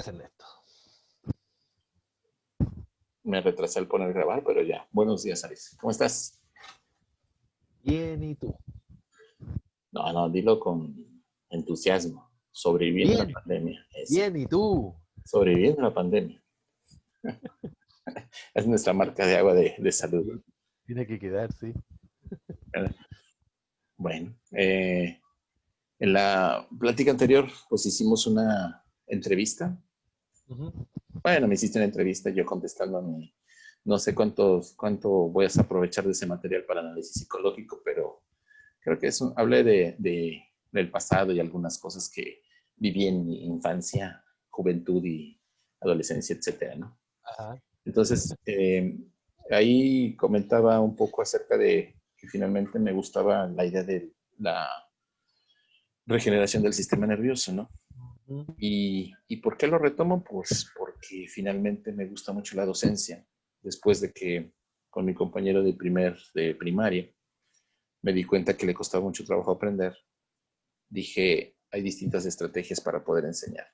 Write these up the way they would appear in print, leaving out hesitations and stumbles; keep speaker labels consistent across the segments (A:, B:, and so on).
A: Ernesto.
B: Me retrasé al poner grabar, pero ya. Buenos días, Aris. ¿Cómo estás?
A: Bien, ¿y tú?
B: No, dilo con entusiasmo. Sobreviviendo la
A: Bien,
B: pandemia. Eso.
A: bien, ¿y tú?
B: Sobreviviendo la pandemia. Es nuestra marca de agua de salud.
A: Sí, tiene que quedar, sí.
B: ¿Verdad? Bueno, en la plática anterior, pues hicimos una entrevista.
A: Ujú.
B: Bueno, me hiciste una entrevista, yo contestando a mi. No sé cuánto voy a aprovechar de ese material para análisis psicológico, pero creo que hablé del pasado y algunas cosas que viví en mi infancia, juventud y adolescencia, etcétera, ¿no?
A: Ajá.
B: Entonces, ahí comentaba un poco acerca de que finalmente me gustaba la idea de la regeneración del sistema nervioso, ¿no?
A: Ujú.
B: ¿Y por qué lo retomo? Pues porque finalmente me gusta mucho la docencia. Después de que con mi compañero de primaria me di cuenta que le costaba mucho trabajo aprender, dije, hay distintas estrategias para poder enseñar.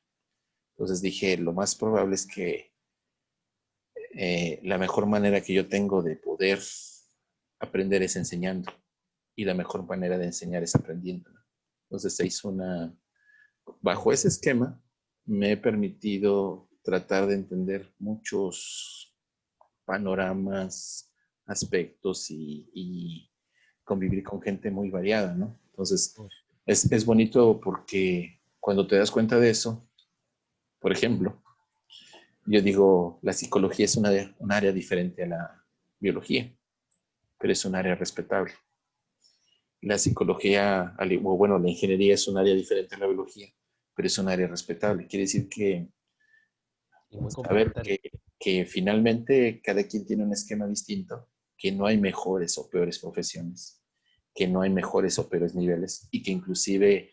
B: Entonces dije, lo más probable es que la mejor manera que yo tengo de poder aprender es enseñando y la mejor manera de enseñar es aprendiendo, ¿no? Entonces se hizo bajo ese esquema, me he permitido tratar de entender muchos panoramas, aspectos y convivir con gente muy variada, ¿no? Entonces, es bonito porque cuando te das cuenta de eso, por ejemplo, yo digo, la psicología es un área diferente a la biología, pero es un área respetable. La psicología, o bueno, la ingeniería es un área diferente a la biología, pero es un área respetable. Quiere decir que
A: Y muy
B: saber
A: complementario.
B: que finalmente cada quien tiene un esquema distinto, que no hay mejores o peores profesiones, que no hay mejores o peores niveles y que inclusive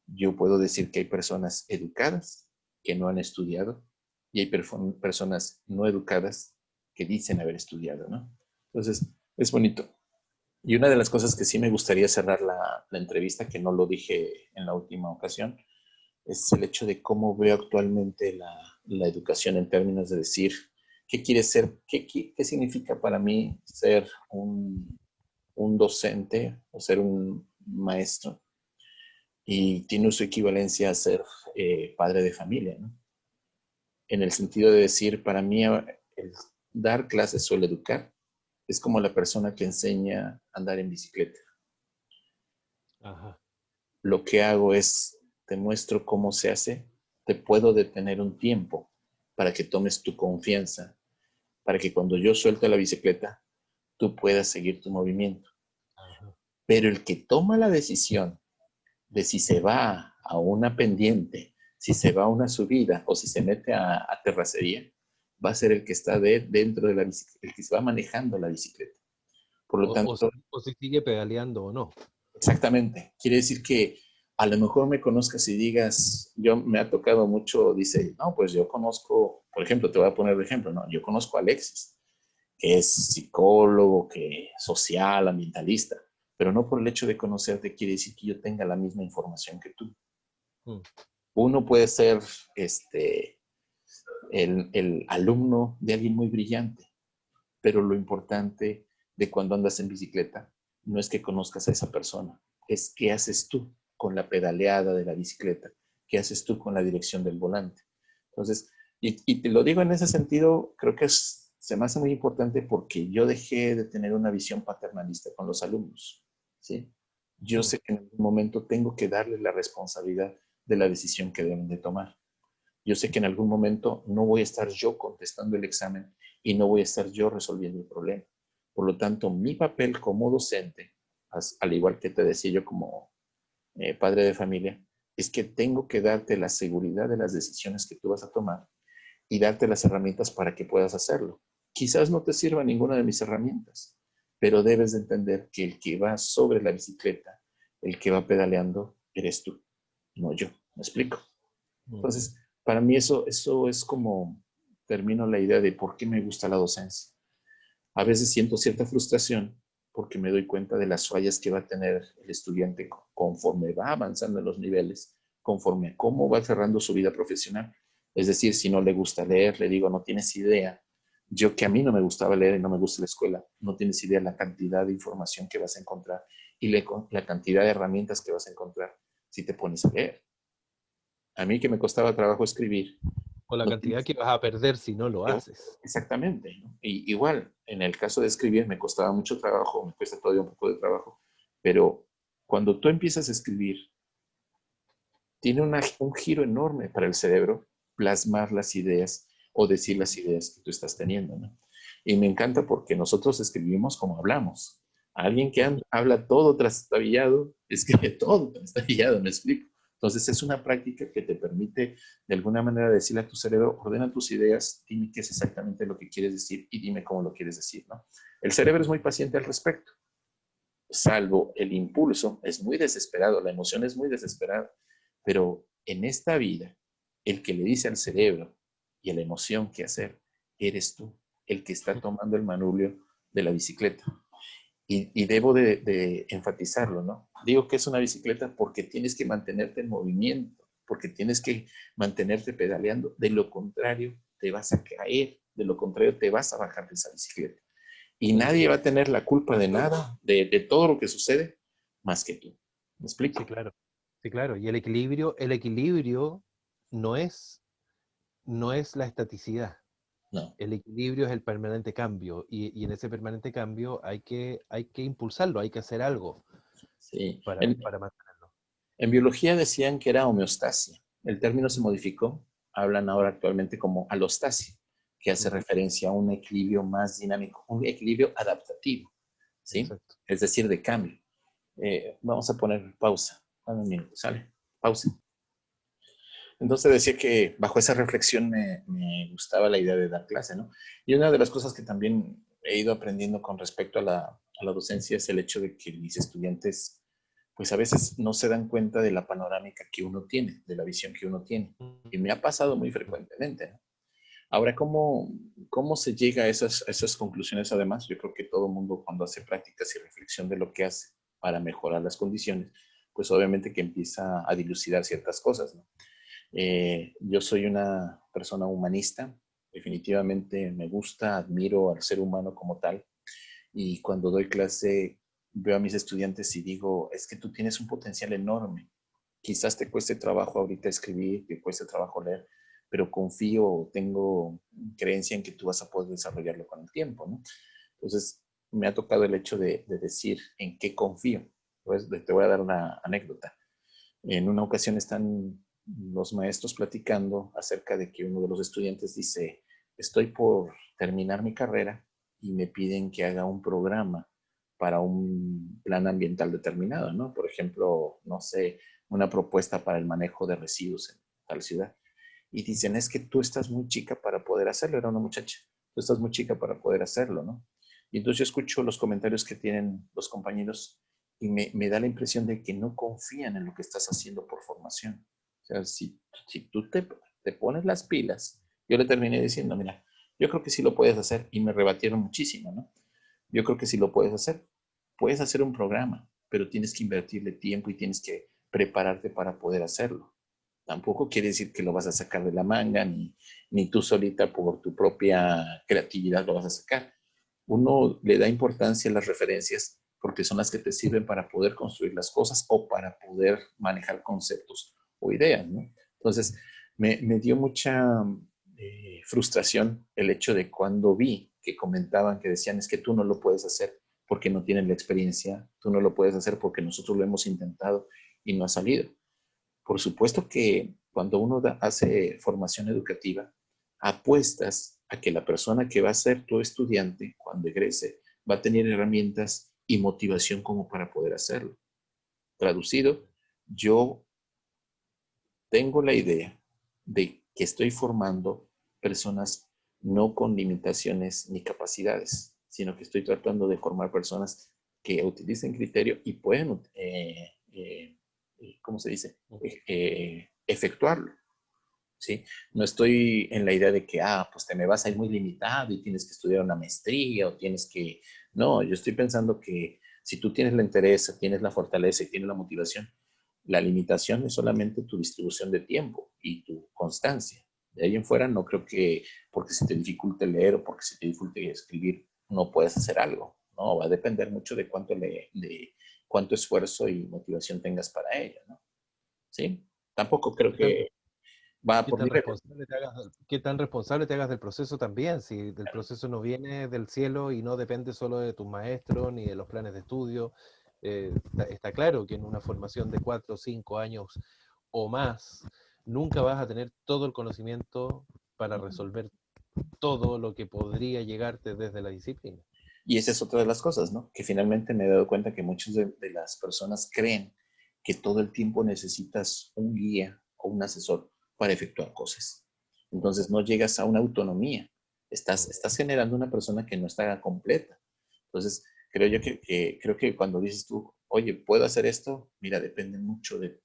B: yo puedo decir que hay personas educadas que no han estudiado y hay personas no educadas que dicen haber estudiado, ¿no? Entonces, es bonito. Y una de las cosas que sí me gustaría cerrar la entrevista, que no lo dije en la última ocasión, es el hecho de cómo veo actualmente la educación en términos de decir, ¿qué quiere ser? ¿Qué significa para mí ser un docente o ser un maestro? Y tiene su equivalencia a ser padre de familia, ¿no? En el sentido de decir, para mí, el dar clases o el educar es como la persona que enseña a andar en bicicleta.
A: Ajá.
B: Lo que hago es, te muestro cómo se hace, te puedo detener un tiempo para que tomes tu confianza, para que cuando yo suelte la bicicleta, tú puedas seguir tu movimiento.
A: Ajá.
B: Pero el que toma la decisión de si se va a una pendiente, si se va a una subida o si se mete a terracería, va a ser el que está dentro de la bicicleta, el que se va manejando la bicicleta. Por lo tanto,
A: O si sigue pedaleando o no.
B: exactamente. Quiere decir que a lo mejor me conozcas y digas, yo me ha tocado mucho, dice, no, pues yo conozco, por ejemplo, te voy a poner de ejemplo, no, yo conozco a Alexis, que es psicólogo, que es social, ambientalista, pero no por el hecho de conocerte quiere decir que yo tenga la misma información que tú.
A: Mm.
B: Uno puede ser el alumno de alguien muy brillante, pero lo importante de cuando andas en bicicleta no es que conozcas a esa persona, es qué haces tú con la pedaleada de la bicicleta, qué haces tú con la dirección del volante. Entonces, y te lo digo en ese sentido, creo que se me hace muy importante porque yo dejé de tener una visión paternalista con los alumnos, ¿sí? Yo
A: Mm.
B: sé que en algún momento tengo que darles la responsabilidad de la decisión que deben de tomar. Yo sé que en algún momento no voy a estar yo contestando el examen y no voy a estar yo resolviendo el problema. Por lo tanto, mi papel como docente, al igual que te decía yo como padre de familia, es que tengo que darte la seguridad de las decisiones que tú vas a tomar y darte las herramientas para que puedas hacerlo. Quizás no te sirva ninguna de mis herramientas, pero debes de entender que el que va sobre la bicicleta, el que va pedaleando, eres tú, no yo. ¿Me explico?
A: Ujú.
B: Entonces, para mí eso es como termino la idea de por qué me gusta la docencia. A veces siento cierta frustración porque me doy cuenta de las fallas que va a tener el estudiante conforme va avanzando en los niveles, conforme a cómo va cerrando su vida profesional. Es decir, si no le gusta leer, le digo, no tienes idea. Yo que a mí no me gustaba leer y no me gusta la escuela, no tienes idea la cantidad de información que vas a encontrar y la cantidad de herramientas que vas a encontrar si te pones a leer. A mí que me costaba trabajo escribir,
A: O la
B: no
A: cantidad
B: tienes
A: que vas a perder si no lo
B: yo,
A: haces.
B: exactamente, ¿no? Y igual, en el caso de escribir me costaba mucho trabajo, me cuesta todavía un poco de trabajo, pero cuando tú empiezas a escribir, tiene un giro enorme para el cerebro plasmar las ideas o decir las ideas que tú estás teniendo, ¿no? Y me encanta porque nosotros escribimos como hablamos. Alguien que habla todo trastabillado, escribe todo trastabillado, me explico. Entonces es una práctica que te permite de alguna manera decirle a tu cerebro, ordena tus ideas, dime qué es exactamente lo que quieres decir y dime cómo lo quieres decir, ¿no? El cerebro es muy paciente al respecto, salvo el impulso, es muy desesperado, la emoción es muy desesperada, pero en esta vida, el que le dice al cerebro y a la emoción qué hacer, eres tú, el que está tomando el manubrio de la bicicleta. Y debo de enfatizarlo, ¿no? Digo que es una bicicleta porque tienes que mantenerte en movimiento, porque tienes que mantenerte pedaleando. De lo contrario, te vas a caer, de lo contrario, te vas a bajar de esa bicicleta. Y
A: Sí,
B: nadie va a tener la culpa de nada, de todo lo que sucede, más que tú. ¿Me
A: sí,
B: explico?
A: claro. Sí, claro. Y el equilibrio no es, no es la estaticidad.
B: No.
A: El equilibrio es el permanente cambio y en ese permanente cambio hay que impulsarlo, hay que hacer algo
B: Sí.
A: para mantenerlo.
B: En biología decían que era homeostasia. El término se modificó. Hablan ahora actualmente como alostasia, que hace
A: Ujú,
B: referencia a un equilibrio más dinámico, un equilibrio adaptativo, ¿sí?
A: exacto.
B: Es decir, de cambio. Vamos a poner pausa. Dame un minuto, ¿sale? Pausa. Entonces decía que bajo esa reflexión me gustaba la idea de dar clase, ¿no? Y una de las cosas que también he ido aprendiendo con respecto a la docencia es el hecho de que mis estudiantes, pues a veces no se dan cuenta de la panorámica que uno tiene, de la visión que uno tiene. Y me ha pasado muy frecuentemente, ¿no? Ahora, ¿cómo se llega a esas conclusiones? Además, yo creo que todo el mundo cuando hace prácticas y reflexión de lo que hace para mejorar las condiciones, pues obviamente que empieza a dilucidar ciertas cosas, ¿no? Yo soy una persona humanista, definitivamente me gusta, admiro al ser humano como tal y cuando doy clase veo a mis estudiantes y digo, es que tú tienes un potencial enorme. Quizás te cueste trabajo ahorita escribir, te cueste trabajo leer, pero confío, tengo creencia en que tú vas a poder desarrollarlo con el tiempo, ¿no? Entonces, me ha tocado el hecho de decir en qué confío. Pues te voy a dar una anécdota. En una ocasión están los maestros platicando acerca de que uno de los estudiantes dice, estoy por terminar mi carrera y me piden que haga un programa para un plan ambiental determinado, ¿no? Por ejemplo, no sé, una propuesta para el manejo de residuos en tal ciudad. Y dicen, es que tú estás muy chica para poder hacerlo, era una muchacha, tú estás muy chica para poder hacerlo, ¿no? Y entonces yo escucho los comentarios que tienen los compañeros y me da la impresión de que no confían en lo que estás haciendo por formación. O sea, si tú te pones las pilas, yo le terminé diciendo, mira, yo creo que sí lo puedes hacer y me rebatieron muchísimo, ¿no? Yo creo que sí lo puedes hacer un programa, pero tienes que invertirle tiempo y tienes que prepararte para poder hacerlo. Tampoco quiere decir que lo vas a sacar de la manga, ni tú solita por tu propia creatividad lo vas a sacar. Uno le da importancia a las referencias porque son las que te sirven para poder construir las cosas o para poder manejar conceptos o ideas, ¿no? Entonces, me dio mucha frustración el hecho de cuando vi que comentaban, que decían, es que tú no lo puedes hacer porque no tienes la experiencia, tú no lo puedes hacer porque nosotros lo hemos intentado y no ha salido. Por supuesto que cuando uno hace formación educativa, apuestas a que la persona que va a ser tu estudiante cuando egrese va a tener herramientas y motivación como para poder hacerlo. Traducido, yo tengo la idea de que estoy formando personas no con limitaciones ni capacidades, sino que estoy tratando de formar personas que utilicen criterio y pueden, ¿cómo se dice? Efectuarlo. ¿Sí? No estoy en la idea de que, pues te me vas a ir muy limitado y tienes que estudiar una maestría o tienes que... No, yo estoy pensando que si tú tienes la interés, tienes la fortaleza y tienes la motivación, la limitación es solamente tu distribución de tiempo y tu constancia. De ahí en fuera no creo que porque se te dificulte leer o porque se te dificulte escribir no puedes hacer algo. No, va a depender mucho de cuánto esfuerzo y motivación tengas para ello, ¿no? ¿Sí? Tampoco creo
A: ¿Qué tan,
B: que va
A: qué
B: por
A: tan
B: niveles.
A: responsable te hagas, qué tan responsable te hagas del proceso también? Si el proceso no viene del cielo y no depende solo de tus maestros ni de los planes de estudio, está claro que en una formación de 4 o 5 años o más, nunca vas a tener todo el conocimiento para resolver todo lo que podría llegarte desde la disciplina.
B: Y esa es otra de las cosas, ¿no? Que finalmente me he dado cuenta que muchas de las personas creen que todo el tiempo necesitas un guía o un asesor para efectuar cosas. Entonces no llegas a una autonomía. Estás generando una persona que no está completa. Entonces, creo yo creo que cuando dices tú, oye, ¿puedo hacer esto? Mira, depende mucho de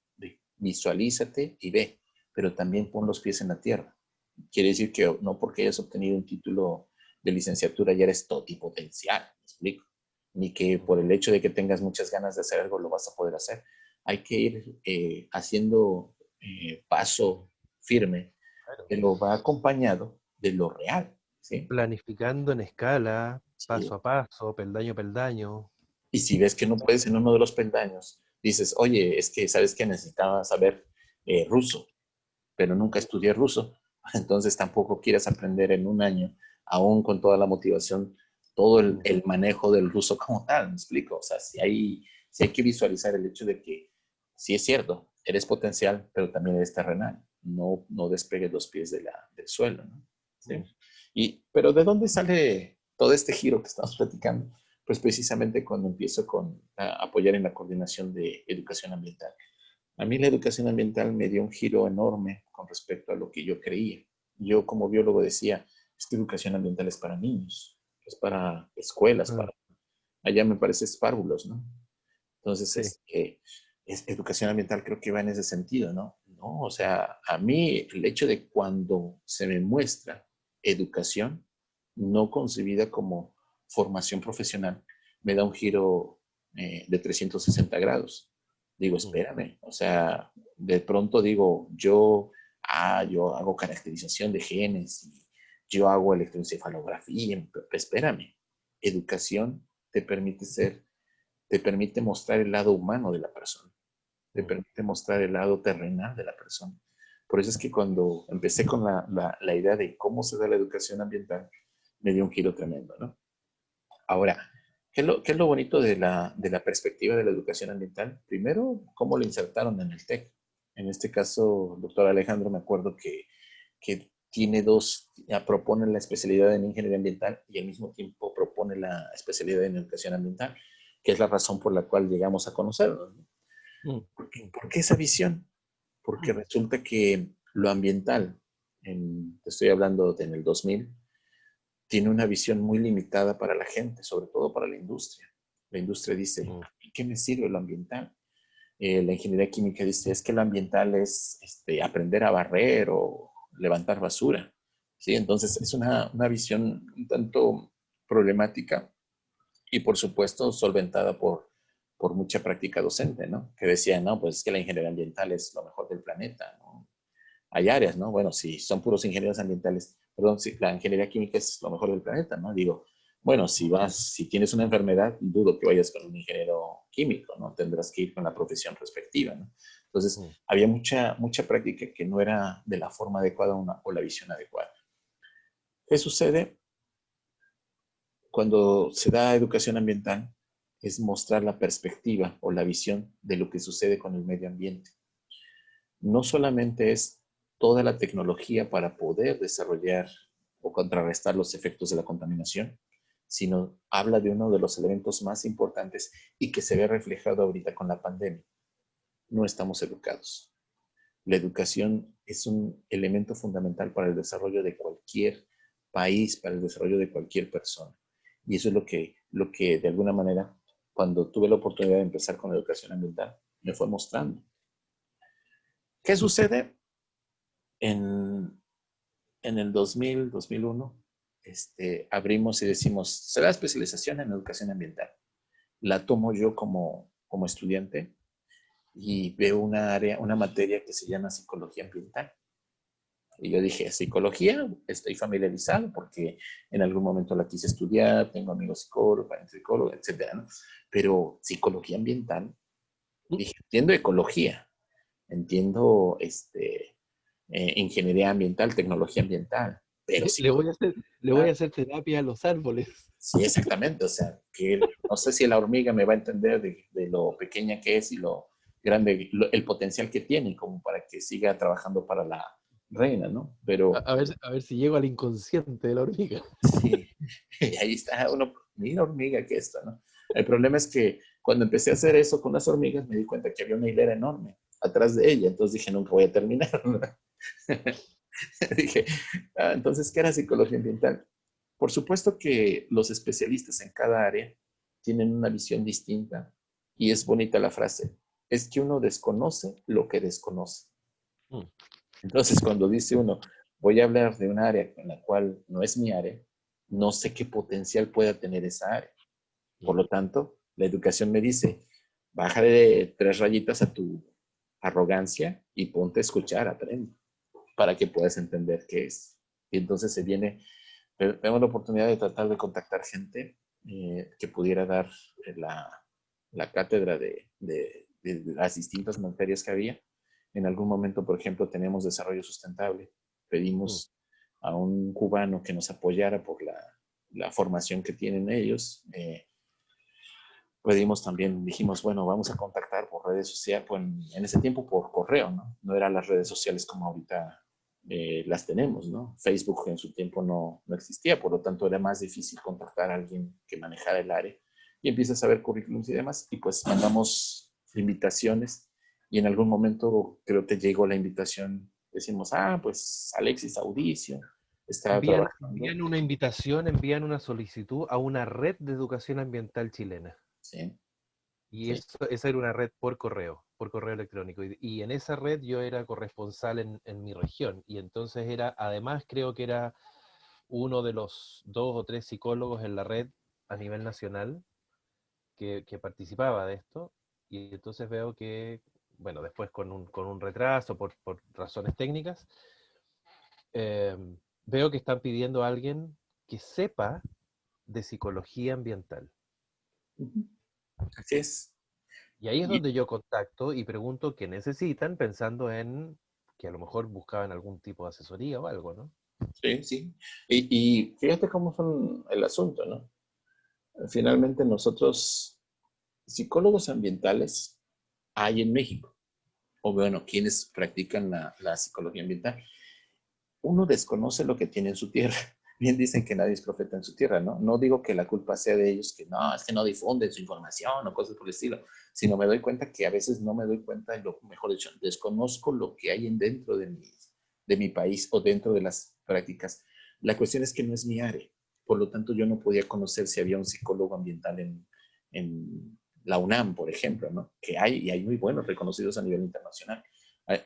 B: visualízate y ve, pero también pon los pies en la tierra. Quiere decir que no porque hayas obtenido un título de licenciatura ya eres totipotencial, ¿me explico? Ni que por el hecho de que tengas muchas ganas de hacer algo lo vas a poder hacer. Hay que ir haciendo paso firme,
A: Claro.
B: pero va acompañado de lo real, ¿sí?
A: Planificando en escala,
B: Sí.
A: paso a paso, peldaño a peldaño.
B: Y si ves que no puedes en uno de los peldaños, dices, oye, es que sabes que necesitaba saber ruso, pero nunca estudié ruso, entonces tampoco quieres aprender en un año, aún con toda la motivación, todo el manejo del ruso como tal, ¿me explico? O sea, si hay que visualizar el hecho de que sí es cierto, eres potencial, pero también eres terrenal, no despegues los pies del suelo, ¿no? ¿Sí? Pero ¿de dónde sale todo este giro que estamos platicando? Pues precisamente cuando empiezo a apoyar en la coordinación de educación ambiental. A mí la educación ambiental me dio un giro enorme con respecto a lo que yo creía. Yo como biólogo decía, es que educación ambiental es para niños, es para escuelas,
A: Mm,
B: allá me parece es párvulos, ¿no? Entonces,
A: sí,
B: educación ambiental creo que va en ese sentido, ¿no? No, o sea, a mí el hecho de cuando se me muestra educación no concebida como formación profesional, me da un giro de 360 grados. Digo,
A: mm,
B: espérame, o sea, de pronto digo, yo hago caracterización de genes y yo hago electroencefalografía, espérame, educación te permite te permite mostrar el lado humano de la persona, te
A: mm.
B: permite mostrar el lado terrenal de la persona. Por eso es que cuando empecé con la idea de cómo se da la educación ambiental, me dio un giro tremendo, ¿no? Ahora, qué es lo bonito de la perspectiva de la educación ambiental? Primero, cómo lo insertaron en el TEC. En este caso, doctor Alejandro, me acuerdo que tiene propone la especialidad en ingeniería ambiental y al mismo tiempo propone la especialidad en educación ambiental, que es la razón por la cual llegamos a conocernos, ¿no?
A: Mm,
B: ¿Por qué esa visión? Porque resulta que lo ambiental, te estoy hablando de en el 2000, tiene una visión muy limitada para la gente, sobre todo para la industria. La industria dice,
A: mm,
B: ¿y qué me sirve lo ambiental? La ingeniería química dice, es que lo ambiental es aprender a barrer o levantar basura. ¿Sí? Entonces es una visión un tanto problemática y por supuesto solventada por mucha práctica docente, ¿no? Que decía, no, pues es que la ingeniería ambiental es lo mejor del planeta, ¿no? Hay áreas, ¿no? Bueno, si son puros ingenieros ambientales, perdón, si la ingeniería química es lo mejor del planeta, ¿no? Digo, bueno, si tienes una enfermedad, dudo que vayas con un ingeniero químico, ¿no? Tendrás que ir con la profesión respectiva, ¿no? Entonces,
A: mm.
B: había mucha práctica que no era de la forma adecuada o la visión adecuada. ¿Qué sucede cuando se da educación ambiental? Es mostrar la perspectiva o la visión de lo que sucede con el medio ambiente. No solamente es toda la tecnología para poder desarrollar o contrarrestar los efectos de la contaminación, sino habla de uno de los elementos más importantes y que se ve reflejado ahorita con la pandemia. No estamos educados. La educación es un elemento fundamental para el desarrollo de cualquier país, para el desarrollo de cualquier persona. Y eso es lo que de alguna manera, cuando tuve la oportunidad de empezar con la educación ambiental, me fue mostrando. ¿Qué sucede? En, en el 2001, abrimos y decimos, será especialización en educación ambiental. La tomo yo como estudiante y veo una materia que se llama psicología ambiental. Y yo dije, psicología, estoy familiarizado porque en algún momento la quise estudiar, tengo amigos psicólogos, etcétera, ¿no? Pero psicología ambiental, dije, entiendo ecología, entiendo ingeniería ambiental, tecnología ambiental, pero
A: Le voy a
B: psicología
A: hacer, le voy
B: ambiental,
A: a hacer terapia a los árboles.
B: sí, exactamente, o sea, que no sé si la hormiga me va a entender de lo pequeña que es y lo grande, el potencial que tiene como para que siga trabajando para la reina, ¿no? Pero
A: A ver si llego al inconsciente de la hormiga.
B: sí, y ahí está uno, mira hormiga que esto, ¿no? El problema es que cuando empecé a hacer eso con las hormigas me di cuenta que había una hilera enorme atrás de ella, entonces dije, nunca voy a terminar. Dije, entonces, ¿qué era psicología ambiental? Por supuesto que los especialistas en cada área tienen una visión distinta y es bonita la frase, es que uno desconoce lo que desconoce.
A: Mm.
B: Entonces, cuando dice uno, voy a hablar de un área en la cual no es mi área, no sé qué potencial pueda tener esa área. Por lo tanto, la educación me dice, bájale 3 rayitas a tu arrogancia y ponte a escuchar, aprende, para que puedas entender qué es. Y entonces se viene, tengo la oportunidad de tratar de contactar gente que pudiera dar la cátedra de las distintas materias que había. En algún momento, por ejemplo, tenemos desarrollo sustentable.
A: Mm.
B: Pedimos a un cubano que nos apoyara por la formación que tienen ellos. Pedimos también, dijimos, bueno, vamos a contactar por redes sociales, pues en ese tiempo por correo, ¿no? No eran las redes sociales como ahorita las tenemos, ¿no? Facebook en su tiempo no existía, por lo tanto era más difícil contactar a alguien que manejara el área y empiezas a ver currículums y demás y pues mandamos invitaciones y en algún momento creo que llegó la invitación, decimos, pues Alexis Audicio está trabajando,
A: Envían una invitación, envían una solicitud a una red de educación ambiental chilena.
B: sí,
A: Y
B: sí.
A: eso, esa era una red por correo electrónico. Y en esa red yo era corresponsal en mi región. Y entonces era, además creo que era uno de los 2 o 3 psicólogos en la red a nivel nacional que participaba de esto. Y entonces veo que, bueno, después con un retraso por razones técnicas, eh, veo que están pidiendo a alguien que sepa de psicología ambiental.
B: Así es.
A: Y ahí es
B: Y,
A: donde yo contacto y pregunto qué necesitan, pensando en que a lo mejor buscaban algún tipo de asesoría o algo, ¿no?
B: sí, sí. Y fíjate cómo son el asunto, ¿no? Finalmente nosotros, psicólogos ambientales, hay en México, o bueno, quienes practican la psicología ambiental. Uno desconoce lo que tiene en su tierra. Bien dicen que nadie es profeta en su tierra, ¿no? No digo que la culpa sea de ellos, que no, es que no difunden su información o cosas por el estilo, sino me doy cuenta que a veces no me doy cuenta, de lo mejor dicho, desconozco lo que hay en dentro de mi país o dentro de las prácticas. La cuestión es que no es mi área, por lo tanto yo no podía conocer si había un psicólogo ambiental en la UNAM, por ejemplo, ¿no? Que hay, y hay muy buenos reconocidos a nivel internacional.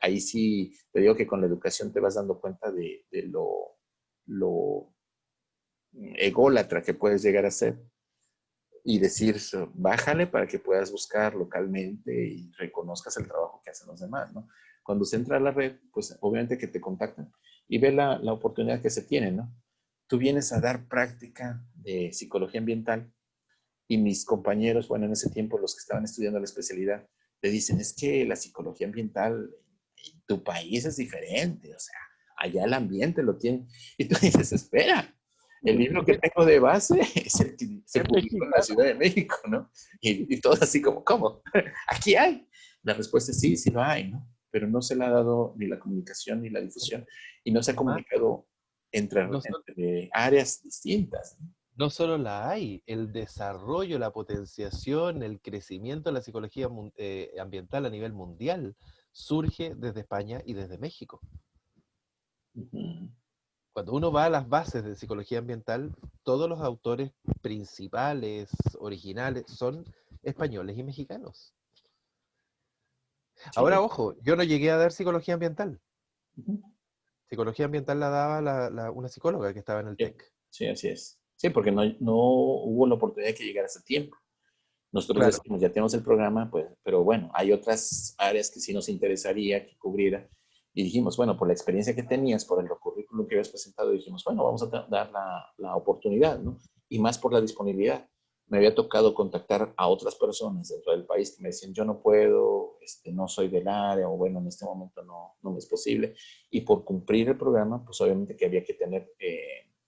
B: Ahí sí te digo que con la educación te vas dando cuenta de lo ególatra que puedes llegar a ser y decir, bájale para que puedas buscar localmente y reconozcas el trabajo que hacen los demás, ¿no? Cuando se entra a la red, pues obviamente que te contactan y ve la oportunidad que se tiene, ¿no? Tú vienes a dar práctica de psicología ambiental y mis compañeros, bueno, en ese tiempo los que estaban estudiando la especialidad, te dicen, es que la psicología ambiental en tu país es diferente, o sea, allá el ambiente lo tiene. Y tú dices, espera, el libro que tengo de base es el que se
A: Es
B: publicó en la
A: mexicano.
B: Ciudad de México, ¿no? Y todo así como, ¿cómo? Aquí hay. La respuesta es sí, sí lo hay, ¿no? Pero no se le ha dado ni la comunicación ni la difusión y no se ha
A: Es más,
B: comunicado
A: no,
B: entre áreas distintas, ¿no?
A: no solo la hay, el desarrollo, la potenciación, el crecimiento de la psicología ambiental a nivel mundial surge desde España y desde México.
B: Uh-huh.
A: Cuando uno va a las bases de psicología ambiental, todos los autores principales, originales, son españoles y mexicanos. Ahora,
B: Sí.
A: ojo, yo no llegué a dar psicología ambiental.
B: Uh-huh.
A: Psicología ambiental la daba una psicóloga que estaba en el
B: Sí,
A: TEC.
B: sí, así es. Sí, porque no hubo la oportunidad de que llegara ese tiempo. Nosotros
A: Claro.
B: decimos, ya tenemos el programa, pues, pero bueno, hay otras áreas que sí nos interesaría que cubriera Y dijimos, bueno, por la experiencia que tenías, por el currículum que habías presentado, dijimos, bueno, vamos a dar la oportunidad, ¿no? Y más por la disponibilidad. Me había tocado contactar a otras personas dentro del país que me decían, yo no puedo, no soy del área, o bueno, en este momento no me es posible. Y por cumplir el programa, pues obviamente que había que tener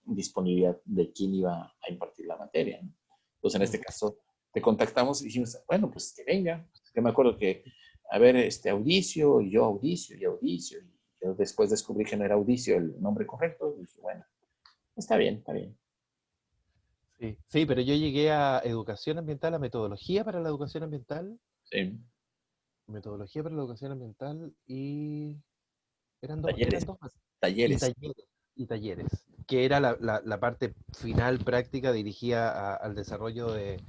B: disponibilidad de quién iba a impartir la materia, ¿no? Entonces, en este caso, te contactamos y dijimos, bueno, pues que venga. Yo me acuerdo que, a ver, Audicio, y yo Audicio, y Audicio. Y yo después descubrí que no era Audicio el nombre correcto, y dije, bueno, está bien, está bien.
A: Sí, sí, pero yo llegué a educación ambiental, a metodología para la educación ambiental,
B: Sí.
A: metodología para la educación ambiental y eran
B: Talleres,
A: dos más. Y
B: talleres.
A: talleres, y talleres, que era la parte final práctica dirigida al desarrollo de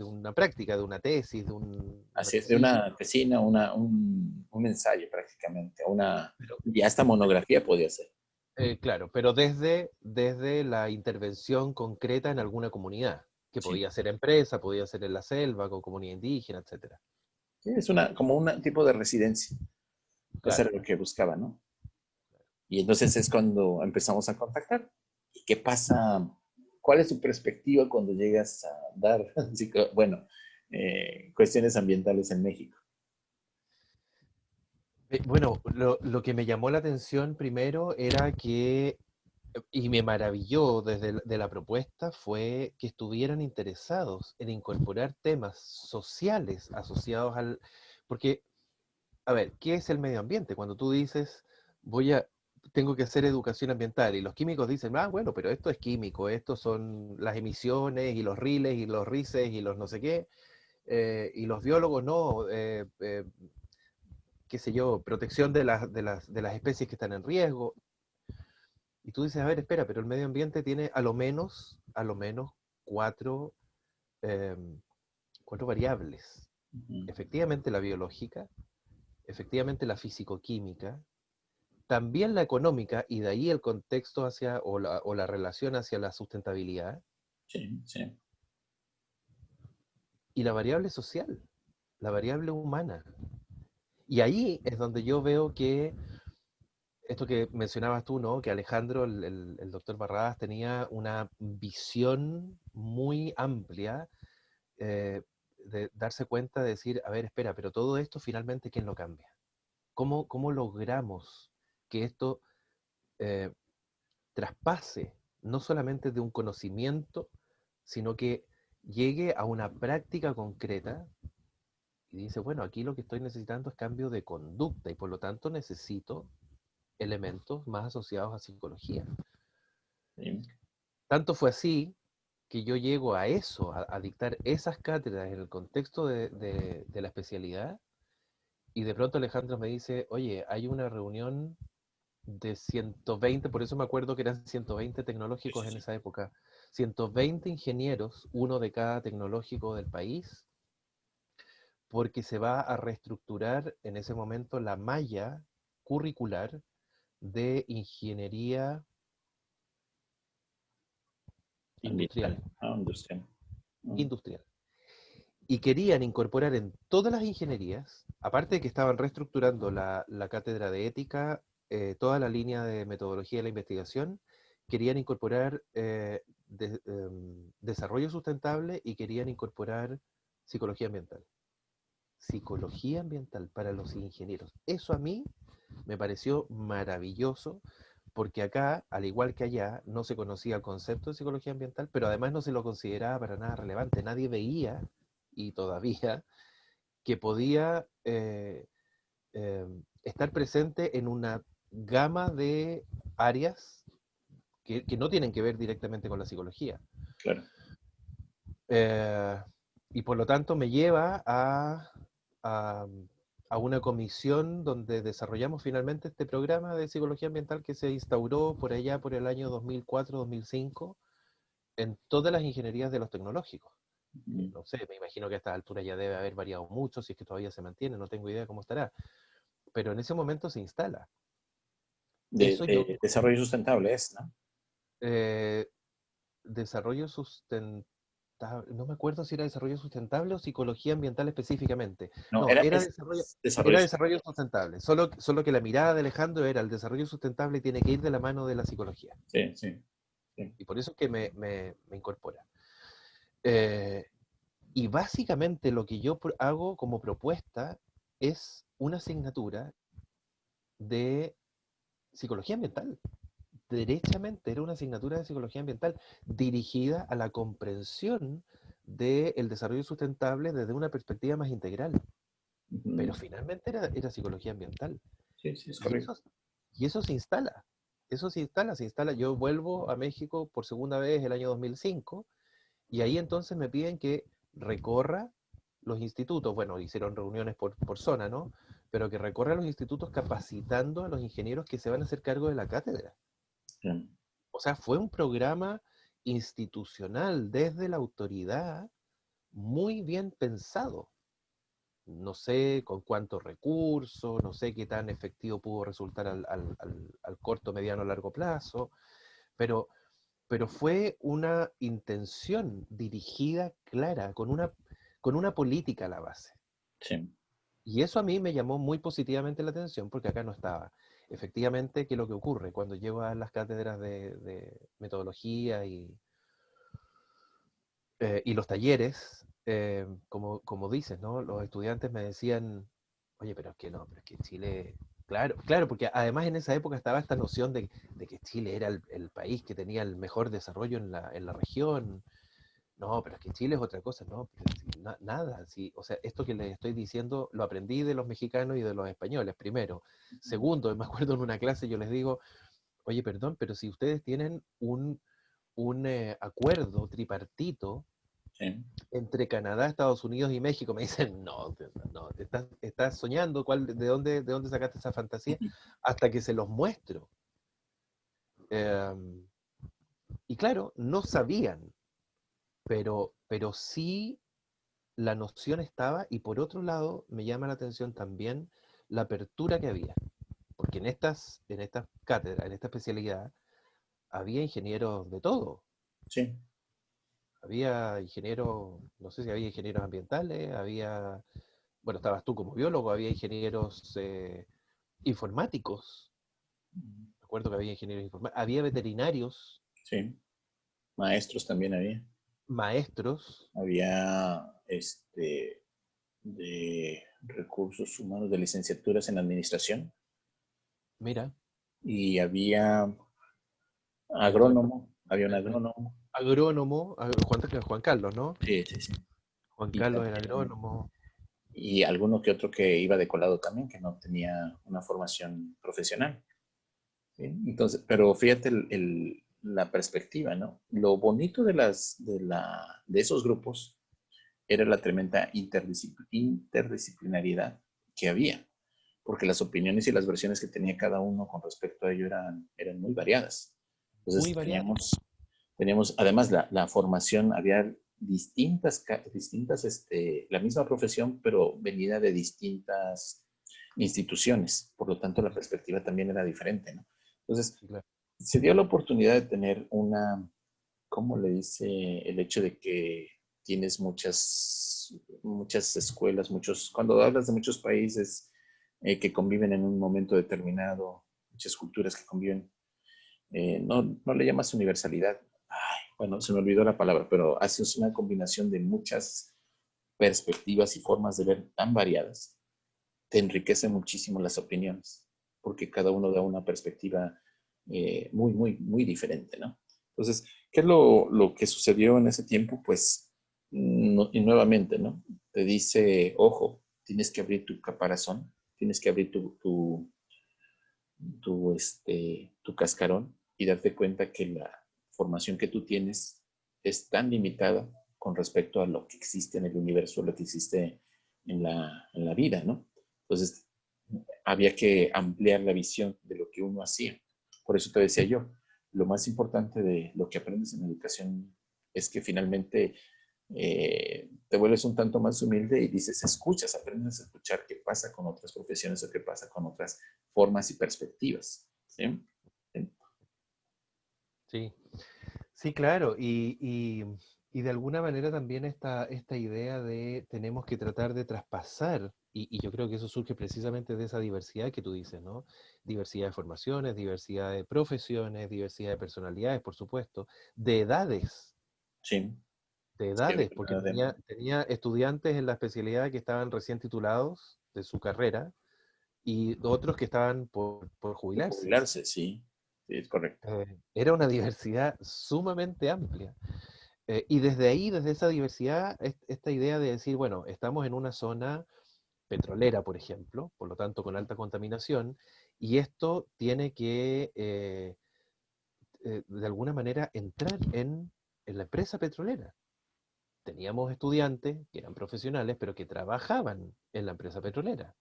A: una práctica, de una tesis, una
B: Así es, de
A: tesina.
B: una tesina, un ensayo prácticamente,
A: Pero,
B: ya esta monografía podía ser.
A: claro, pero desde la intervención concreta en alguna comunidad, que
B: Sí.
A: podía ser empresa, podía ser en la selva, con comunidad indígena, etcétera.
B: Sí, es como un tipo de residencia. Eso
A: Claro.
B: era lo que buscaba, ¿no? Y entonces es cuando empezamos a contactar. ¿Y qué pasa? ¿Cuál es tu perspectiva cuando llegas a dar, bueno, cuestiones ambientales en México?
A: Bueno, lo que me llamó la atención primero era que, y me maravilló de la propuesta, fue que estuvieran interesados en incorporar temas sociales asociados al... Porque, a ver, ¿qué es el medio ambiente? Cuando tú dices, tengo que hacer educación ambiental, y los químicos dicen, ah, bueno, pero esto es químico, esto son las emisiones, y los riles, y los rices, y los no sé qué, y los biólogos no, qué sé yo, protección de las especies que están en riesgo. Y tú dices, a ver, espera, pero el medio ambiente tiene a lo menos cuatro, eh, cuatro variables.
B: Ujú.
A: Efectivamente la biológica, efectivamente la físico-química, también la económica, y de ahí el contexto o la relación hacia la sustentabilidad,
B: Sí, sí.
A: y la variable social, la variable humana. Y ahí es donde yo veo que esto que mencionabas tú, ¿no? Que Alejandro, el doctor Barradas, tenía una visión muy amplia, de darse cuenta de decir, a ver, espera, pero todo esto finalmente, ¿quién lo cambia? ¿Cómo logramos que esto eh, traspase no solamente de un conocimiento, sino que llegue a una práctica concreta? Y dice, bueno, aquí lo que estoy necesitando es cambio de conducta, y por lo tanto necesito elementos más asociados a psicología.
B: Sí.
A: Tanto fue así que yo llego a eso, a dictar esas cátedras en el contexto de la especialidad, y de pronto Alejandro me dice, oye, hay una reunión de 120, por eso me acuerdo que eran 120
B: Sí,
A: tecnológicos
B: sí,
A: en
B: sí.
A: esa época, 120 ingenieros, uno de cada tecnológico del país, porque se va a reestructurar en ese momento la malla curricular de ingeniería industrial.
B: Ambiental, industrial. Mm.
A: Industrial. Y querían incorporar en todas las ingenierías, aparte de que estaban reestructurando la cátedra de ética, toda la línea de metodología de la investigación, querían incorporar desarrollo sustentable, y querían incorporar psicología ambiental. Psicología ambiental para los ingenieros. Eso a mí me pareció maravilloso, porque acá, al igual que allá, no se conocía el concepto de psicología ambiental, pero además no se lo consideraba para nada relevante. Nadie veía, y todavía, que podía estar presente en una gama de áreas que no tienen que ver directamente con la psicología.
B: Claro.
A: Eh, y por lo tanto me lleva a, a una comisión donde desarrollamos finalmente este programa de psicología ambiental, que se instauró por allá por el año 2004-2005 en todas las ingenierías de los tecnológicos.
B: Mm.
A: No sé, me imagino que a esta altura ya debe haber variado mucho, si es que todavía se mantiene, no tengo idea cómo estará, pero en ese momento se instala. Eso yo,
B: De desarrollo sustentable es, ¿no?
A: eh, desarrollo sustentable, no me acuerdo si era desarrollo sustentable o psicología ambiental específicamente.
B: No,
A: No, era
B: es
A: era
B: desarrollo.
A: desarrollo sustentable. Solo que la mirada de Alejandro era el desarrollo sustentable tiene que ir de la mano de la psicología.
B: Sí, sí, sí.
A: Y por eso es que me incorpora. Eh, y básicamente lo que yo hago como propuesta es una asignatura de psicología ambiental. Derechamente era una asignatura de psicología ambiental dirigida a la comprensión del desarrollo sustentable desde una perspectiva más integral. Pero
B: Ujú.
A: finalmente era psicología ambiental.
B: Sí, sí, es
A: Y
B: correcto.
A: eso, y eso se instala. Eso se instala. Yo vuelvo a México por segunda vez el año 2005 y ahí entonces me piden que recorra los institutos. Bueno, hicieron reuniones por zona, ¿no? Pero que recorra los institutos capacitando a los ingenieros que se van a hacer cargo de la cátedra.
B: Sí.
A: O sea, fue un programa institucional desde la autoridad muy bien pensado. No sé con cuántos recursos, no sé qué tan efectivo pudo resultar al corto, mediano, largo plazo, pero, pero fue una intención dirigida clara, con una política a la base.
B: Sí.
A: Y eso a mí me llamó muy positivamente la atención porque acá no estaba. Efectivamente, ¿qué es lo que ocurre? Cuando llego a las cátedras de metodología y los talleres, como dices, ¿no? Los estudiantes me decían, oye, pero es que no, pero es que Chile, claro, claro, porque además en esa época estaba esta noción de que Chile era el país que tenía el mejor desarrollo en la región. No, pero es que Chile es otra cosa, no, pero si nada, sí, o sea, esto que les estoy diciendo lo aprendí de los mexicanos y de los españoles, primero. Segundo, me acuerdo en una clase yo les digo, oye, perdón, pero si ustedes tienen un acuerdo tripartito
B: Sí.
A: entre Canadá, Estados Unidos y México, me dicen, no, no, estás soñando, de dónde sacaste esa fantasía? Hasta que se los muestro. Eh, y claro, no sabían, pero sí la noción estaba, y por otro lado me llama la atención también la apertura que había, porque en estas cátedras, en esta especialidad, había ingenieros de todo.
B: Sí.
A: Había ingenieros, no sé si había ingenieros ambientales, bueno, estabas tú como biólogo, había ingenieros informáticos, recuerdo que había ingenieros informáticos, había veterinarios,
B: Sí. Maestros también había.
A: maestros,
B: Había de recursos humanos de licenciaturas en administración
A: mira,
B: y había
A: me acuerdo,
B: agrónomo, había un agrónomo.
A: agrónomo, Juan Carlos, ¿no?
B: Sí, sí, sí.
A: Juan
B: Y
A: Carlos era
B: también,
A: agrónomo.
B: y alguno que otro que iba de colado también, que no tenía una formación profesional. ¿Sí? Entonces, pero fíjate la perspectiva, ¿no? Lo bonito de esos grupos era la tremenda interdisciplinariedad que había, porque las opiniones y las versiones que tenía cada uno con respecto a ello eran muy variadas.
A: Muy
B: Entonces
A: variado.
B: teníamos además la formación, había la misma profesión, pero venida de distintas instituciones, por lo tanto la perspectiva también era diferente, ¿no? Entonces,
A: Sí, claro.
B: se dio la oportunidad de tener ¿cómo le dice el hecho de que tienes muchas escuelas, cuando hablas de muchos países que conviven en un momento determinado, muchas culturas que conviven, no le llamas universalidad? Ay, bueno, se me olvidó la palabra, pero haces una combinación de muchas perspectivas y formas de ver tan variadas, te enriquece muchísimo las opiniones, porque cada uno da una perspectiva muy, muy, muy diferente, ¿no? Entonces, ¿qué es lo que sucedió en ese tiempo? Pues, y nuevamente, ¿no? Te dice, ojo, tienes que abrir tu caparazón, tienes que abrir tu cascarón y darte cuenta que la formación que tú tienes es tan limitada con respecto a lo que existe en el universo, lo que existe en la vida, ¿no? Entonces, había que ampliar la visión de lo que uno hacía. Por eso te decía yo, lo más importante de lo que aprendes en educación es que finalmente te vuelves un tanto más humilde y dices, escuchas, aprendes a escuchar qué pasa con otras profesiones o qué pasa con otras formas y perspectivas. ¿Sí? ¿Sí?
A: Sí, sí, claro. Y Y de alguna manera también esta idea de tenemos que tratar de traspasar, y yo creo que eso surge precisamente de esa diversidad que tú dices, ¿no? Diversidad de formaciones, diversidad de profesiones, diversidad de personalidades, por supuesto, de edades,
B: Sí,
A: de
B: sí,
A: edades, porque tenía estudiantes en la especialidad que estaban recién titulados de su carrera y otros que estaban por
B: por
A: jubilarse.
B: jubilarse, sí, sí, es correcto.
A: Era una diversidad sumamente amplia. Y desde ahí, desde esa diversidad, esta idea de decir, bueno, estamos en una zona petrolera, por ejemplo, por lo tanto con alta contaminación, y esto tiene que, de alguna manera, entrar en la empresa petrolera. Teníamos estudiantes que eran profesionales, pero que trabajaban en la empresa petrolera,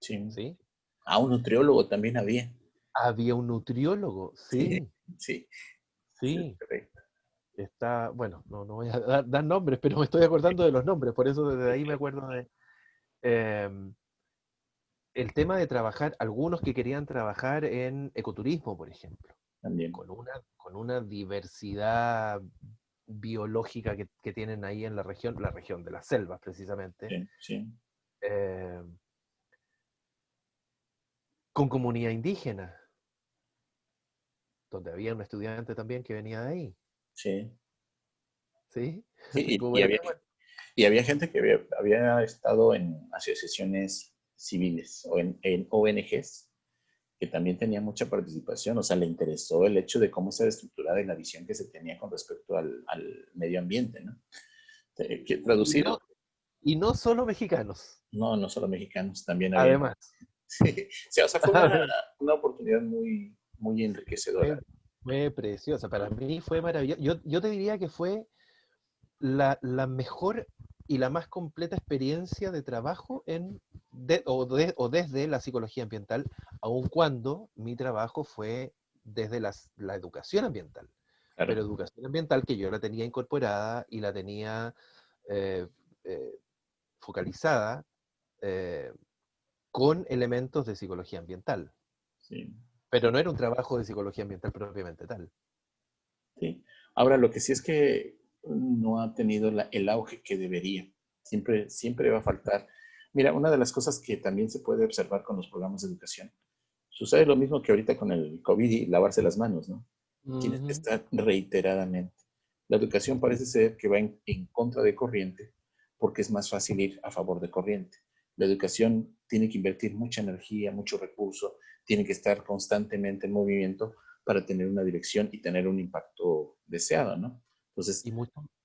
B: Sí.
A: ¿sí?
B: Ah, un nutriólogo también había.
A: Había un nutriólogo,
B: Sí,
A: sí,
B: sí, sí, es
A: sí.
B: correcto.
A: Está, bueno, no voy a dar nombres, pero me estoy acordando de los nombres, por eso desde ahí me acuerdo de... em, el tema de trabajar, algunos que querían trabajar en ecoturismo, por ejemplo,
B: También.
A: con una diversidad biológica que tienen ahí en la región de las selvas, precisamente,
B: Sí, sí,
A: eh, con comunidad indígena, donde había un estudiante también que venía de ahí,
B: sí.
A: ¿sí?
B: Sí,
A: Como era tema,
B: y había gente que había estado en asociaciones civiles o en ONGs que también tenía mucha participación, o sea, le interesó el hecho de cómo estaba estructurada y la visión que se tenía con respecto al medio ambiente, ¿no? Que
A: y
B: traducido,
A: no, y no solo mexicanos,
B: no, no solo mexicanos, también había.
A: además.
B: Sí, o sea, fue una oportunidad muy, muy enriquecedora.
A: Fue, fue preciosa, para mí fue maravilloso. Yo te diría que fue la mejor y la más completa experiencia de trabajo o desde la psicología ambiental, aun cuando mi trabajo fue desde la educación ambiental.
B: Claro,
A: Pero educación ambiental que yo la tenía incorporada y la tenía eh, eh, focalizada eh, con elementos de psicología ambiental.
B: sí,
A: Pero no era un trabajo de psicología ambiental propiamente tal.
B: sí. Ahora, lo que sí es que no ha tenido el auge que debería. Siempre, siempre va a faltar. Mira, una de las cosas que también se puede observar con los programas de educación, sucede lo mismo que ahorita con el COVID y lavarse las manos, ¿no? Tienes que
A: Ujú.
B: estar reiteradamente. La educación parece ser que va en contra de corriente porque es más fácil ir a favor de corriente. La educación tiene que invertir mucha energía, mucho recurso, tiene que estar constantemente en movimiento para tener una dirección y tener un impacto deseado, ¿no? Entonces,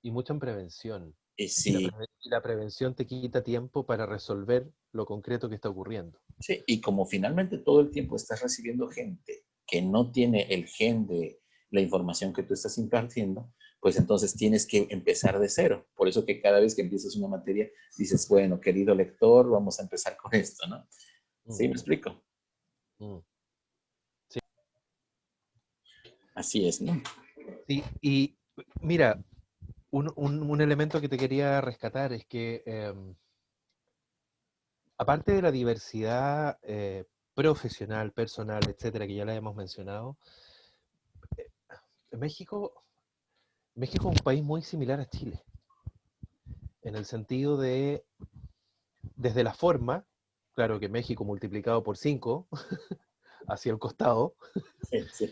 A: Y mucho en prevención.
B: sí,
A: Y la prevención te quita tiempo para resolver lo concreto que está ocurriendo.
B: sí, y como finalmente todo el tiempo estás recibiendo gente que no tiene el gen de la información que tú estás impartiendo, pues entonces tienes que empezar de cero. Por eso que cada vez que empiezas una materia, dices, bueno, querido lector, vamos a empezar con esto, ¿no? Sí, me
A: Mm,
B: explico.
A: mm. Sí,
B: Así es, ¿no?
A: sí, y mira, un elemento que te quería rescatar es que, aparte de la diversidad profesional, personal, etcétera, que ya la hemos mencionado, México, México es un país muy similar a Chile, en el sentido de, desde la forma, claro que México multiplicado por 5 hacia el costado,
B: Sí, sí,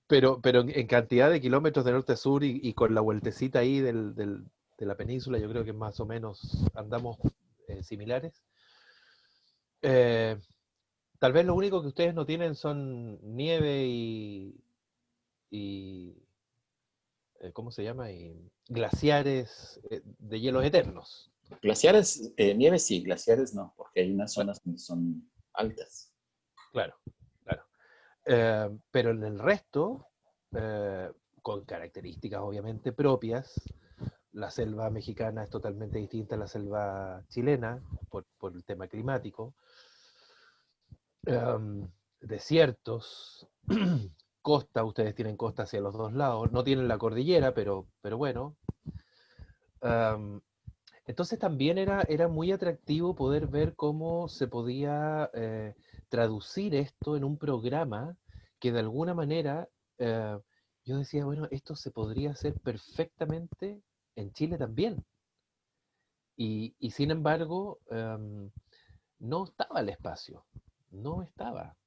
A: pero en cantidad de kilómetros de norte a sur y con la vueltecita ahí de la península, yo creo que más o menos andamos similares. Eh, Tal vez lo único que ustedes no tienen son nieve y ¿cómo se llama? Y glaciares de hielos eternos.
B: glaciares, nieves sí, glaciares no, porque hay unas
A: Bueno,
B: zonas donde son altas.
A: claro, claro. Pero en el resto, eh, con características obviamente propias, la selva mexicana es totalmente distinta a la selva chilena por el tema climático. Desiertos, costa, ustedes tienen costa hacia los dos lados, no tienen la cordillera, pero bueno. Um, entonces también era muy atractivo poder ver cómo se podía traducir esto en un programa que de alguna manera yo decía, bueno, esto se podría hacer perfectamente en Chile también. Y sin embargo, no estaba el espacio, no estaba.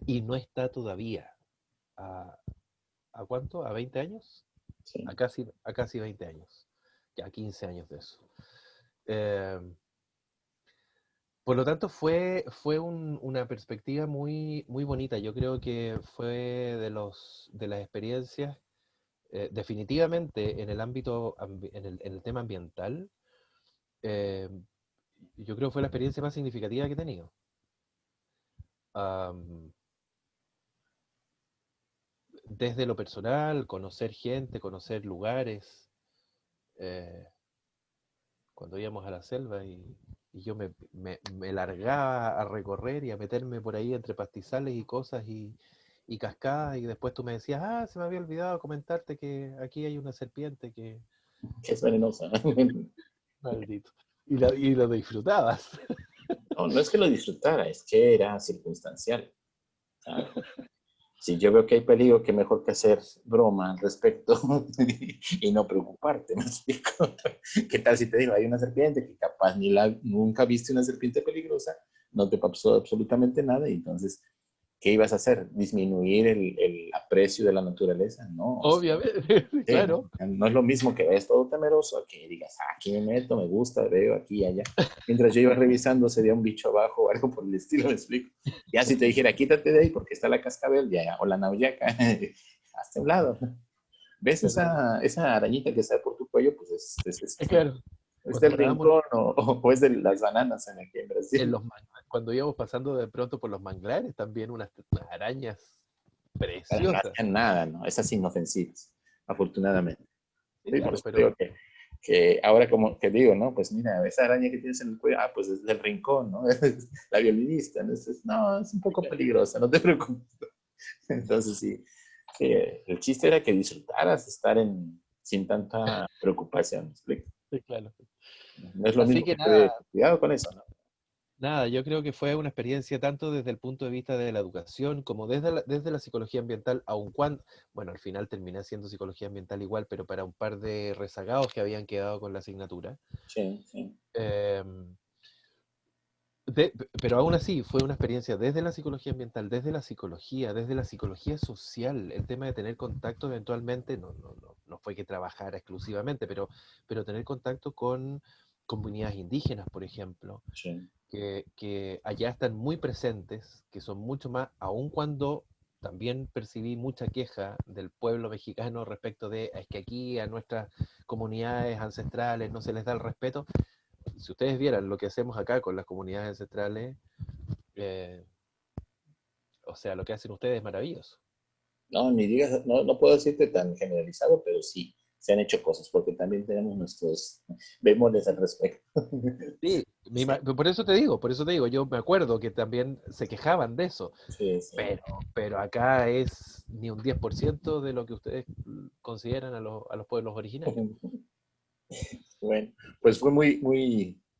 A: Y no está todavía. ¿A, a cuánto? ¿A 20 años?
B: Sí.
A: A casi 20 años. Ya 15 años de eso. Eh, por lo tanto, fue una perspectiva muy, muy bonita. Yo creo que fue de las experiencias, definitivamente en el ámbito, en el tema ambiental, eh, yo creo que fue la experiencia más significativa que he tenido. Am, Desde lo personal, conocer gente, conocer lugares, eh, cuando íbamos a la selva y yo me largaba a recorrer y a meterme por ahí entre pastizales y cosas y cascadas, y después tú me decías, ah, se me había olvidado comentarte que aquí hay una serpiente que...
B: Que es venenosa.
A: Maldito. Y lo disfrutabas.
B: No, no es que lo disfrutara, es que era circunstancial. ¿Sabes? Si yo veo que hay peligro, que mejor que hacer broma al respecto y no preocuparte, ¿me explico? ¿Qué tal si te digo, hay una serpiente que capaz nunca viste una serpiente peligrosa, no te pasó absolutamente nada y entonces, ¿qué ibas a hacer? ¿Disminuir el aprecio de la naturaleza? No, o sea,
A: Obviamente,
B: sí, ¿no?
A: claro.
B: No es lo mismo que ves todo temeroso a que digas, ah, aquí me meto, me gusta, veo aquí y allá. Mientras yo iba revisando, sería un bicho abajo o algo por el estilo, me explico. Ya si te dijera, quítate de ahí porque está la cascabel ya, o la nauyaca, hasta un lado. ¿Ves esa arañita que está por tu cuello? Pues
A: Claro.
B: es
A: Cuando
B: del
A: estábamos
B: rincón o es de las bananas aquí en
A: en
B: Brasil.
A: cuando íbamos pasando de pronto por los manglares, también unas arañas
B: Pero no
A: preciosas.
B: hacían nada, ¿no? Esas inofensivas, afortunadamente.
A: Sí,
B: Sí, por
A: claro,
B: eso te digo
A: pero
B: que ahora como que digo, ¿no? Pues mira, esa araña que tienes en el cuello, ah, pues es del rincón, ¿no? Es la violinista, ¿no? No, es un
A: sí,
B: poco
A: claro.
B: peligrosa, no te preocupes. Entonces sí, sí, el chiste era que disfrutaras estar sin tanta preocupación, ¿me explico?
A: Sí, claro.
B: No es lo
A: Así
B: mismo
A: que
B: que te
A: nada,
B: cuidado con eso, ¿no?
A: nada, yo creo que fue una experiencia tanto desde el punto de vista de la educación como desde la psicología ambiental, aun cuando, bueno, al final terminé haciendo psicología ambiental igual, pero para un par de rezagados que habían quedado con la asignatura.
B: Sí, sí.
A: Em, pero aún así fue una experiencia desde la psicología ambiental, desde la psicología social, el tema de tener contacto eventualmente, no fue que trabajara exclusivamente, pero tener contacto con comunidades indígenas, por ejemplo,
B: Sí.
A: que allá están muy presentes, que son mucho más, aun cuando también percibí mucha queja del pueblo mexicano respecto de, es que aquí a nuestras comunidades ancestrales no se les da el respeto. Si ustedes vieran lo que hacemos acá con las comunidades ancestrales, eh, o sea, lo que hacen ustedes es maravilloso.
B: No, ni digas, no, no puedo decirte tan generalizado, pero sí, se han hecho cosas, porque también tenemos nuestros bemoles al respecto.
A: Sí,
B: Sí,
A: por eso te digo, yo me acuerdo que también se quejaban de eso,
B: sí, sí.
A: pero, pero acá es ni un 10% de lo que ustedes consideran a los pueblos originarios.
B: Bueno, pues fue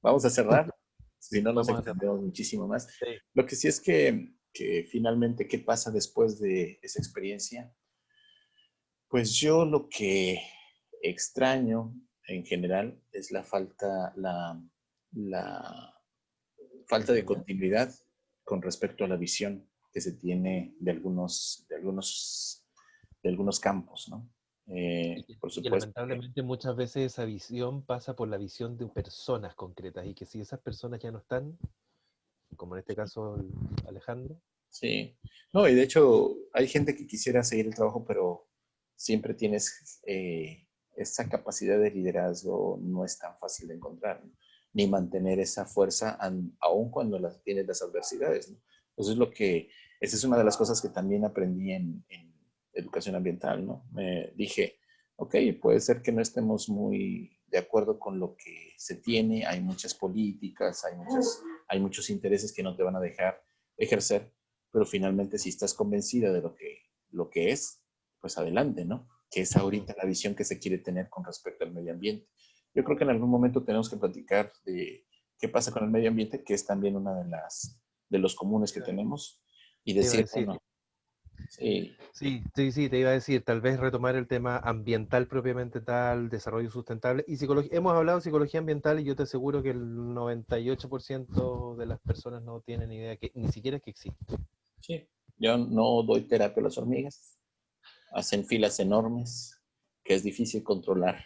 B: vamos a cerrar, si no nos
A: Vamos a hacer.
B: extendemos muchísimo más.
A: Sí,
B: Lo que sí es que finalmente, ¿qué pasa después de esa experiencia? Pues yo lo que extraño en general es la falta de
A: continuidad.
B: continuidad con respecto a la visión que se tiene de algunos campos, ¿no? Por
A: Y que
B: supuesto que
A: lamentablemente muchas veces esa visión pasa por la visión de personas concretas y que si esas personas ya no están, como en este caso Alejandro,
B: sí. No, y de hecho hay gente que quisiera seguir el trabajo, pero siempre tienes esa capacidad de liderazgo, no es tan fácil de encontrar, ¿no? Ni mantener esa fuerza aun cuando tienes las adversidades, ¿no? Eso es esa es una de las cosas que también aprendí en educación ambiental, ¿no? Me dije, ok, puede ser que no estemos muy de acuerdo con lo que se tiene, hay muchas políticas, hay muchos intereses que no te van a dejar ejercer, pero finalmente si estás convencida de lo que es, pues adelante, ¿no? Que es
A: mm,
B: ahorita la visión que se quiere tener con respecto al medio ambiente. Yo creo que en algún momento tenemos que platicar de qué pasa con el medio ambiente, que es también una de los comunes que tenemos, y
A: te iba a
B: decir,
A: decir,
B: bueno, Sí,
A: Sí, te iba a decir, tal vez retomar el tema ambiental propiamente tal, desarrollo sustentable y psicología. Hemos hablado de psicología ambiental y yo te aseguro que el 98% de las personas no tienen idea que ni siquiera que existe.
B: sí. Yo no doy terapia a las hormigas. Hacen filas enormes que es difícil controlar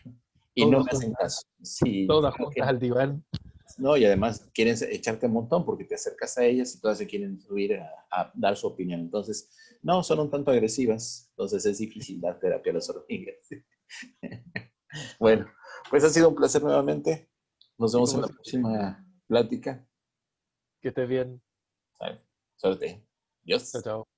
B: y no
A: Todas
B: me hacen
A: juntas,
B: caso. Sí,
A: todas
B: creo
A: juntas
B: que
A: al diván.
B: no, y además quieren echarte un montón porque te acercas a ellas y todas se quieren subir a dar su opinión. Entonces, no, son un tanto agresivas. Entonces es difícil dar terapia a las hormigas. Bueno, pues ha sido un placer nuevamente. Nos
A: Y
B: vemos en
A: como
B: la
A: siempre,
B: próxima plática.
A: que estés bien.
B: Suerte.
A: Chao,
B: Dios.
A: chao.